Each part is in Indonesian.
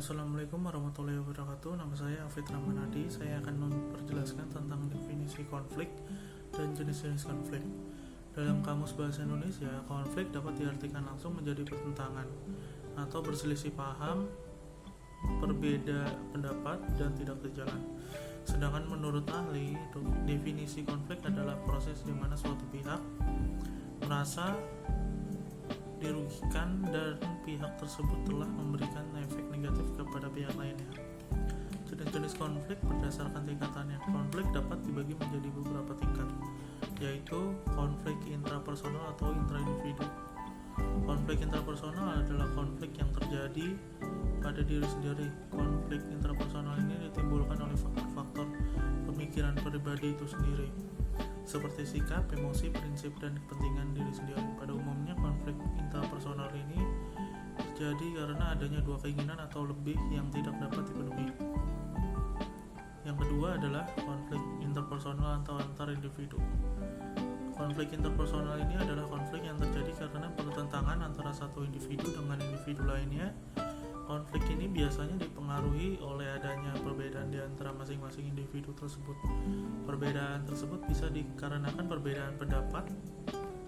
Assalamualaikum warahmatullahi wabarakatuh. Nama saya Afid Rahmanadi. Saya akan memperjelaskan tentang definisi konflik dan jenis-jenis konflik. Dalam Kamus Bahasa Indonesia, konflik dapat diartikan langsung menjadi pertentangan atau berselisih paham, berbeda pendapat, dan tidak sejalan. Sedangkan menurut ahli, definisi konflik adalah proses di mana suatu pihak merasa dirugikan dan pihak tersebut telah memberikan efek negatif kepada pihak lainnya. Jenis-jenis konflik berdasarkan tingkatannya. Konflik dapat dibagi menjadi beberapa tingkat, yaitu konflik intrapersonal atau intraindividu. Konflik intrapersonal adalah konflik yang terjadi pada diri sendiri. Konflik intrapersonal ini ditimbulkan oleh faktor-faktor pemikiran pribadi itu sendiri, seperti sikap, emosi, prinsip, dan kepentingan diri sendiri. Pada umumnya, konflik intrapersonal ini terjadi karena adanya dua keinginan atau lebih yang tidak dapat dipenuhi. Yang kedua adalah konflik interpersonal atau antar individu. Konflik interpersonal ini adalah konflik yang terjadi karena pertentangan antara satu individu dengan individu lainnya. Konflik ini biasanya dipengaruhi oleh adanya perbedaan di antara masing-masing individu tersebut. Perbedaan tersebut bisa dikarenakan perbedaan pendapat,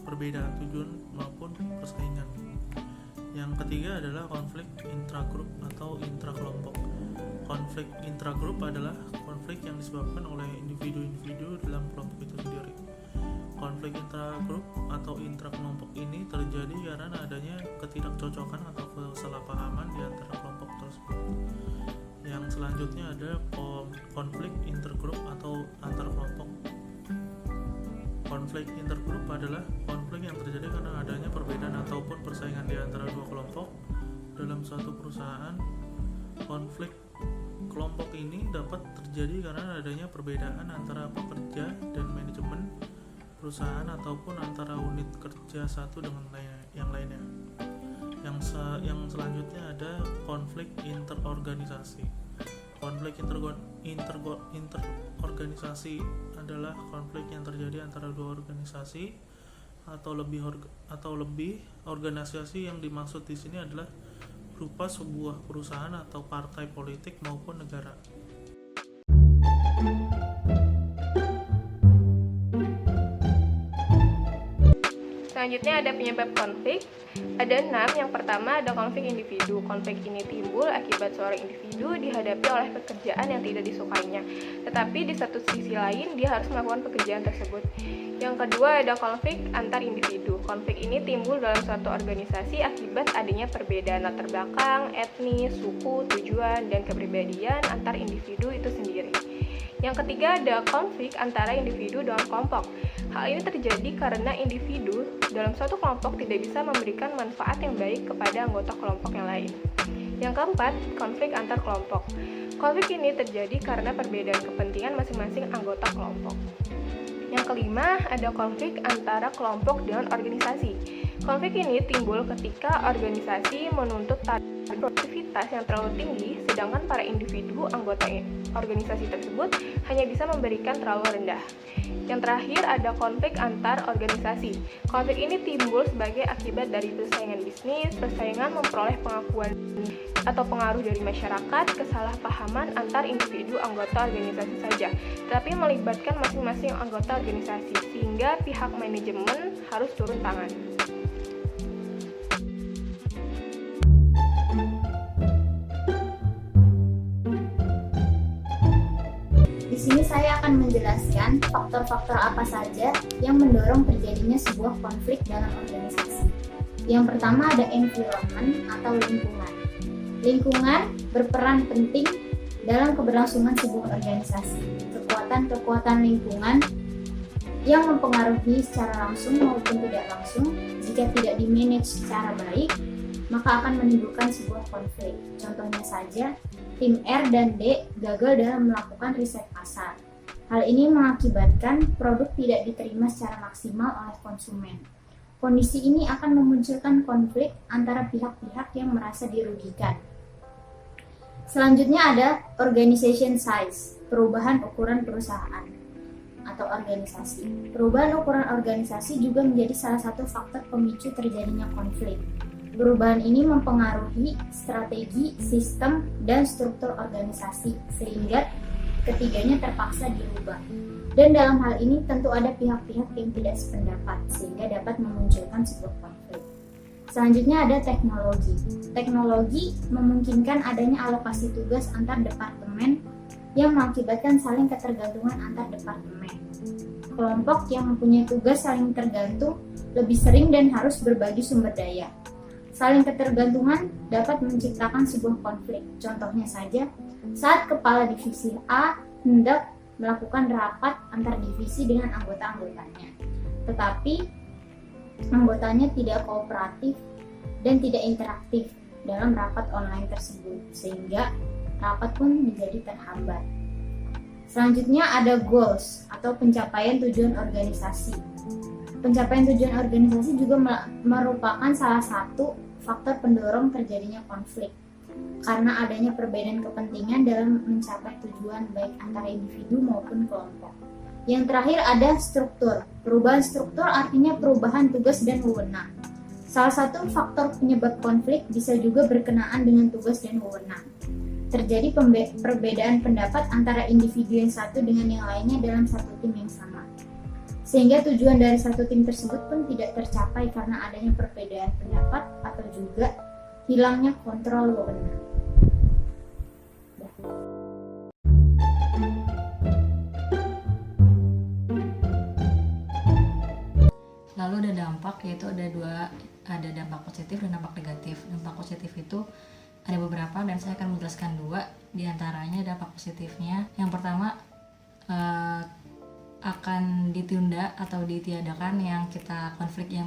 perbedaan tujuan, maupun persaingan. Yang ketiga adalah konflik intragrup atau intrakelompok. Konflik intragrup adalah konflik yang disebabkan oleh individu-individu dalam kelompok itu sendiri. Konflik intragrup atau intrakelompok ini terjadi karena adanya ketidakcocokan atau kesalahpahaman di antara kelompok tersebut. Yang selanjutnya ada konflik intergrup atau antar kelompok. Konflik intergrup adalah konflik yang terjadi karena adanya perbedaan ataupun persaingan di antara dua kelompok dalam suatu perusahaan. Konflik kelompok ini dapat terjadi karena adanya perbedaan antara pekerja dan manajemen perusahaan ataupun antara unit kerja satu dengan yang lainnya. Yang selanjutnya ada konflik interorganisasi. Konflik interorganisasi adalah konflik yang terjadi antara dua organisasi atau lebih organisasi. Yang dimaksud di sini adalah berupa sebuah perusahaan atau partai politik maupun negara. Selanjutnya ada penyebab konflik. Ada 6. Yang pertama ada konflik individu. Konflik ini timbul akibat seorang individu dihadapi oleh pekerjaan yang tidak disukainya, tetapi di satu sisi lain dia harus melakukan pekerjaan tersebut. Yang kedua ada konflik antar individu. Konflik ini timbul dalam suatu organisasi akibat adanya perbedaan latar belakang, etnis, suku, tujuan, dan kepribadian antar individu itu sendiri. Yang ketiga ada konflik antara individu dengan kelompok. Hal ini terjadi karena individu dalam suatu kelompok tidak bisa memberikan manfaat yang baik kepada anggota kelompok yang lain. Yang keempat, konflik antar kelompok. Konflik ini terjadi karena perbedaan kepentingan masing-masing anggota kelompok. Yang kelima, ada konflik antara kelompok dengan organisasi. Konflik ini timbul ketika organisasi menuntut target produktivitas yang terlalu tinggi, sedangkan para individu anggota organisasi tersebut hanya bisa memberikan terlalu rendah. Yang terakhir ada konflik antar organisasi. Konflik ini timbul sebagai akibat dari persaingan bisnis, persaingan memperoleh pengakuan atau pengaruh dari masyarakat, kesalahpahaman antar individu anggota organisasi saja, tetapi melibatkan masing-masing anggota organisasi, sehingga pihak manajemen harus turun tangan. Di sini saya akan menjelaskan faktor-faktor apa saja yang mendorong terjadinya sebuah konflik dalam organisasi. Yang pertama ada environment atau lingkungan. Lingkungan berperan penting dalam keberlangsungan sebuah organisasi. Kekuatan-kekuatan lingkungan yang mempengaruhi secara langsung maupun tidak langsung, jika tidak dimanage secara baik, maka akan menimbulkan sebuah konflik. Contohnya saja, tim R dan D gagal dalam melakukan riset pasar. Hal ini mengakibatkan produk tidak diterima secara maksimal oleh konsumen. Kondisi ini akan memunculkan konflik antara pihak-pihak yang merasa dirugikan. Selanjutnya ada organization size, perubahan ukuran perusahaan atau organisasi. Perubahan ukuran organisasi juga menjadi salah satu faktor pemicu terjadinya konflik. Perubahan ini mempengaruhi strategi, sistem, dan struktur organisasi sehingga ketiganya terpaksa dirubah. Dan dalam hal ini tentu ada pihak-pihak yang tidak sependapat sehingga dapat memunculkan sebuah konflik. Selanjutnya ada teknologi. Teknologi memungkinkan adanya alokasi tugas antar departemen yang mengakibatkan saling ketergantungan antar departemen. Kelompok yang mempunyai tugas saling tergantung lebih sering dan harus berbagi sumber daya. Saling ketergantungan dapat menciptakan sebuah konflik. Contohnya saja, saat kepala divisi A hendak melakukan rapat antar divisi dengan anggota-anggotanya, tetapi anggotanya tidak kooperatif dan tidak interaktif dalam rapat online tersebut, sehingga rapat pun menjadi terhambat. Selanjutnya ada goals atau pencapaian tujuan organisasi. Pencapaian tujuan organisasi juga merupakan salah satu faktor pendorong terjadinya konflik karena adanya perbedaan kepentingan dalam mencapai tujuan baik antara individu maupun kelompok. Yang terakhir ada struktur. Perubahan struktur artinya perubahan tugas dan wewenang. Salah satu faktor penyebab konflik bisa juga berkenaan dengan tugas dan wewenang. Terjadi perbedaan pendapat antara individu yang satu dengan yang lainnya dalam satu tim yang sama. Sehingga tujuan dari satu tim tersebut pun tidak tercapai karena adanya perbedaan pendapat atau juga hilangnya kontrol wewenang. Lalu ada dampak, yaitu ada dampak positif dan dampak negatif. Dampak positif itu ada beberapa dan saya akan menjelaskan dua. Di antaranya dampak positifnya, yang pertama akan ditunda atau ditiadakan yang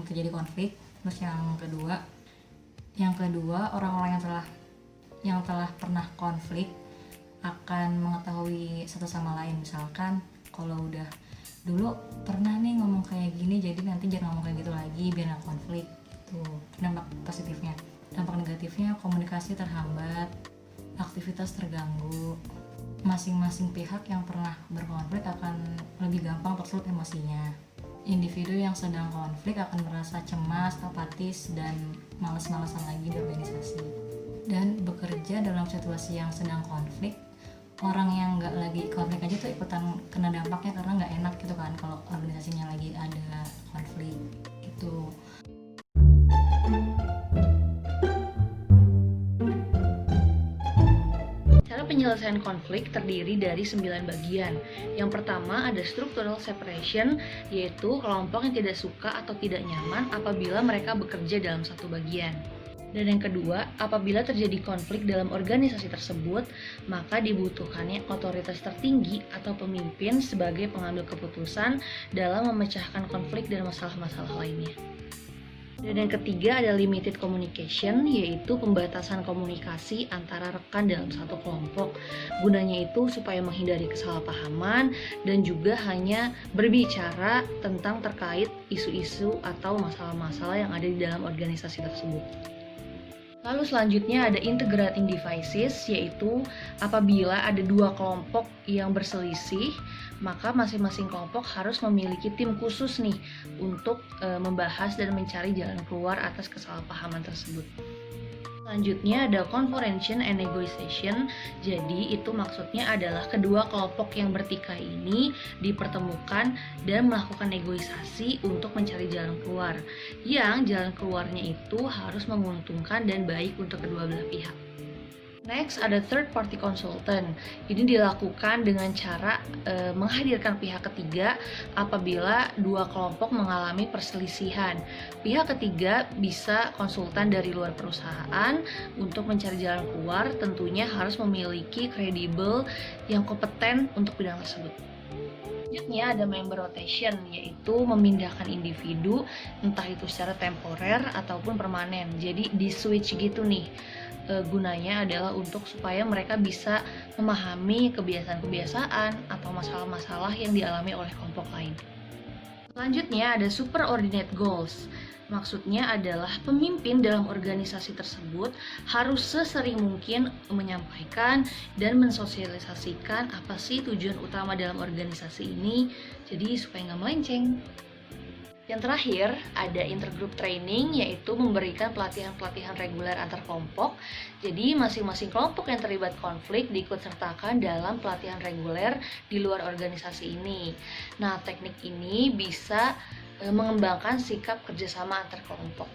terjadi konflik. Terus yang kedua orang-orang yang telah pernah konflik akan mengetahui satu sama lain. Misalkan kalau udah dulu pernah nih ngomong kayak gini, jadi nanti jangan ngomong kayak gitu lagi biar nggak konflik. Itu dampak positifnya. Dampak negatifnya, komunikasi terhambat, aktivitas terganggu. Masing-masing pihak yang pernah berkonflik akan lebih gampang tersulut emosinya. Individu yang sedang konflik akan merasa cemas, apatis, dan malas-malasan lagi di organisasi. Dan bekerja dalam situasi yang sedang konflik, orang yang nggak lagi konflik aja tuh ikutan kena dampaknya karena nggak enak gitu kan kalau organisasinya lagi ada konflik gitu. Penyelesaian konflik terdiri dari 9 bagian. Yang pertama ada structural separation, yaitu kelompok yang tidak suka atau tidak nyaman apabila mereka bekerja dalam satu bagian. Dan yang kedua, apabila terjadi konflik dalam organisasi tersebut, maka dibutuhkannya otoritas tertinggi atau pemimpin sebagai pengambil keputusan dalam memecahkan konflik dan masalah-masalah lainnya. Dan yang ketiga ada limited communication, yaitu pembatasan komunikasi antara rekan dalam satu kelompok. Gunanya itu supaya menghindari kesalahpahaman dan juga hanya berbicara tentang terkait isu-isu atau masalah-masalah yang ada di dalam organisasi tersebut. Lalu selanjutnya ada integrating devices, yaitu apabila ada dua kelompok yang berselisih, maka masing-masing kelompok harus memiliki tim khusus nih untuk membahas dan mencari jalan keluar atas kesalahpahaman tersebut. Selanjutnya ada confrontation and negotiation. Jadi itu maksudnya adalah kedua kelompok yang bertikai ini dipertemukan dan melakukan negosiasi untuk mencari jalan keluar. Yang jalan keluarnya itu harus menguntungkan dan baik untuk kedua belah pihak. Next ada third party consultant. Ini dilakukan dengan cara menghadirkan pihak ketiga apabila dua kelompok mengalami perselisihan. Pihak ketiga bisa konsultan dari luar perusahaan untuk mencari jalan keluar, tentunya harus memiliki kredibel yang kompeten untuk bidang tersebut. Selanjutnya ada member rotation, yaitu memindahkan individu entah itu secara temporer ataupun permanen. Jadi di switch gitu nih. Gunanya adalah untuk supaya mereka bisa memahami kebiasaan-kebiasaan atau masalah-masalah yang dialami oleh kelompok lain. Selanjutnya ada superordinate goals. Maksudnya adalah pemimpin dalam organisasi tersebut harus sesering mungkin menyampaikan dan mensosialisasikan apa sih tujuan utama dalam organisasi ini, jadi supaya nggak melenceng. Yang terakhir, ada intergroup training, yaitu memberikan pelatihan-pelatihan reguler antar kelompok. Jadi, masing-masing kelompok yang terlibat konflik diikutsertakan dalam pelatihan reguler di luar organisasi ini. Nah, teknik ini bisa mengembangkan sikap kerjasama antar kelompok.